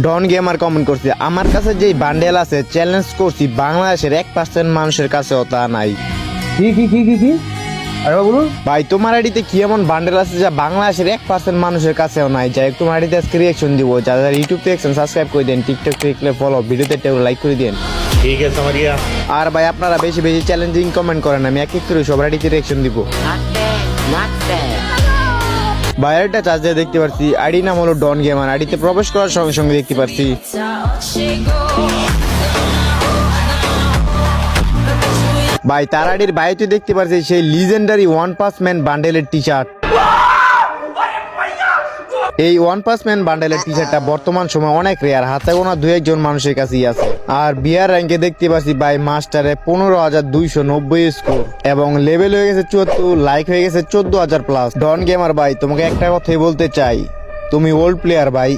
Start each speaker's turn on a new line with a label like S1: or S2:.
S1: ডন gamer comment করছে, আমার কাছে যেই বান্ডেল আছে চ্যালেঞ্জ করছি বাংলাদেশের 1% মানুষের কাছেও তা নাই।
S2: কি আরে বলুন
S1: ভাই তোমার আইডিতে কি এমন বান্ডেল আছে যা বাংলাদেশের 1% মানুষের কাছেও নাই? যাই হোক, তোমার আইডিতে আজকে রিয়াকশন দিব। যারা ইউটিউব দেখছেন সাবস্ক্রাইব করে দেন, টিকটক দেখলে ফলো, ভিডিওতে একটা লাইক করে দেন।
S3: ठीक है समरिया।
S1: আর ভাই আপনারা বেশি বেশি চ্যালেঞ্জিং কমেন্ট করেন, আমি এক এক করে সবার আইডিতে রিয়াকশন দিব। বাইরেটা চার্জ দিয়ে দেখতে পারছি, আইডি নাম হলো ডন গেমার। আইডিতে প্রবেশ করার সঙ্গে সঙ্গে দেখতে পারছি ভাই তার আইডির বাইরে দেখতে পারছি সেই লিজেন্ডারি ওয়ান পাস ম্যান বান্ডেলের টি শার্ট। এই ওয়ান পাস ম্যান বান্ডেলের টি শার্টটা বর্তমান সময় অনেক রেয়ার, হাতে গোনা 2-1 মানুষের কাছেই আছে। আর বিয়ার র্যাঙ্কে দেখতে পাচ্ছি ভাই মাস্টারে 15,290 স্কোর এবং লেভেল হয়ে গেছে 74, লাইক হয়ে গেছে 14,000 প্লাস। ডন গেমার ভাই তোমাকে একটা কথাই বলতে চাই, তুমি ওল্ড প্লেয়ার ভাই।